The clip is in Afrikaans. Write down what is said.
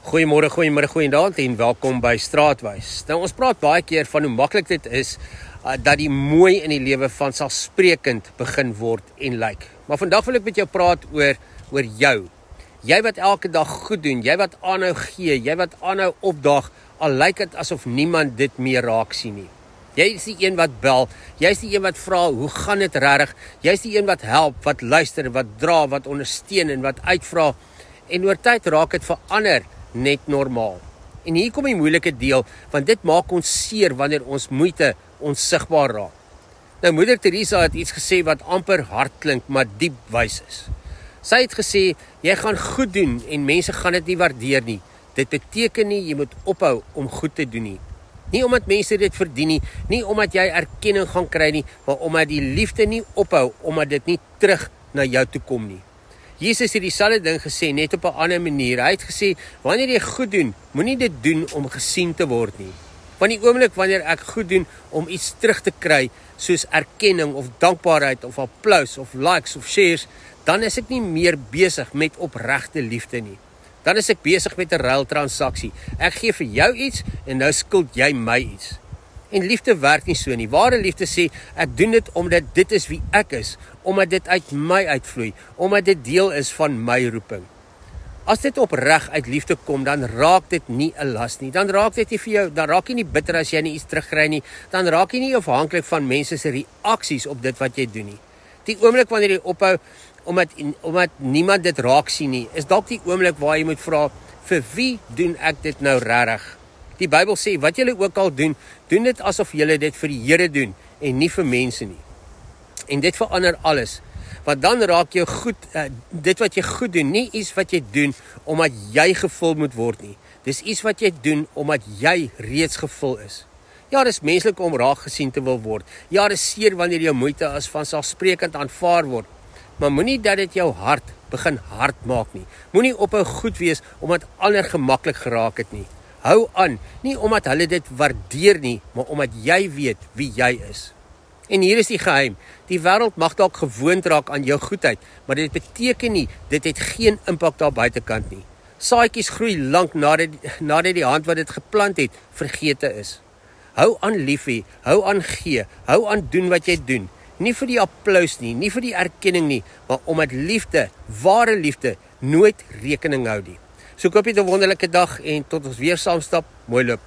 Goeiemôre, goeiemiddag, goeiedag en welkom by Straatwys. Nou ons praat baie keer van hoe maklik dit is dat die mooi in die lewe vanselfsprekend begin word en lyk. Maar vandag wil ek met jou praat oor jou. Jy wat elke dag goed doen, jy wat aanhou gee, jy wat aanhou opdaag, al lyk dit asof niemand dit meer raak sien nie. Jy is die een wat bel, jy is die een wat vra, hoe gaan dit regtig? Jy is die een wat help, wat luister, wat dra, wat ondersteun en wat uitvra. En oor tyd raak dit verander net normaal. En hier kom die moeilike deel, want dit maak ons seer wanneer ons moeite onsigbaar raak. Nou Moeder Teresa het iets gesê wat amper hard klink, maar diep wys is. Sy het gesê, jy gaan goed doen en mense gaan dit nie waardeer nie. Dit beteken nie, jy moet ophou om goed te doen nie. Nie omdat mense dit verdien nie, nie omdat jy erkenning gaan kry nie, maar omdat die liefde nie ophou, omdat dit nie terug na jou toe kom nie. Jesus het dieselfde ding gesê, net op 'n ander manier. Hy het gesê, wanneer jy goed doen, moenie dit doen om gesien te word nie. Want die oomblik wanneer ek goed doen om iets terug te kry, soos erkenning of dankbaarheid of applaus of likes of shares, dan is ek nie meer besig met opregte liefde nie. Dan is ek besig met 'n ruiltransaksie. Ek gee vir jou iets en nou skuld jy my iets. En liefde werk nie so nie. Ware liefde sê, ek doen dit omdat dit is wie ek is, omdat dit uit my uitvloei, omdat dit deel is van my roeping. As dit opreg uit liefde kom, dan raak dit nie 'n las nie. Dan raak dit nie vir jou, dan raak jy nie bitter as jy nie iets terugkry nie. Dan raak jy nie afhanklik van mense se reaksies op dit wat jy doen nie. Die oomblik wanneer jy ophou omdat niemand dit raak sien nie, is dalk die oomblik waar jy moet vra, vir wie doen ek dit nou regtig? Die Bybel sê, wat julle ook al doen, doen dit asof julle dit vir die Here doen en nie vir mense nie. En dit verander alles, want dan raak jou goed, dit wat jy goed doen, nie iets wat jy doen omdat jy gevul moet word nie. Dis iets wat jy doen omdat jy reeds gevul is. Ja, dis menslik om raak gesien te wil word. Ja, dis seer wanneer jou moeite as vanselfsprekend aanvaar word. Maar moenie dat dit jou hart begin hard maak nie. Moenie ophou goed wees omdat ander gemaklik geraak het nie. Hou aan, nie omdat hulle dit waardeer nie, maar omdat jy weet wie jy is. En hier is die geheim, die wêreld mag dalk gewoond raak aan jou goedheid, maar dit beteken nie, dit het geen impak daar buitekant nie. Saadjies groei lank nadat die hand wat dit geplant het, vergete is. Hou aan lief hê, hou aan gee, hou aan doen wat jy doen. Nie vir die applaus nie, nie vir die erkenning nie, maar omdat liefde, ware liefde, nooit rekening hou nie. So ek hoop jy 'n wonderlike dag en tot ons weer saam stap, mooi loop.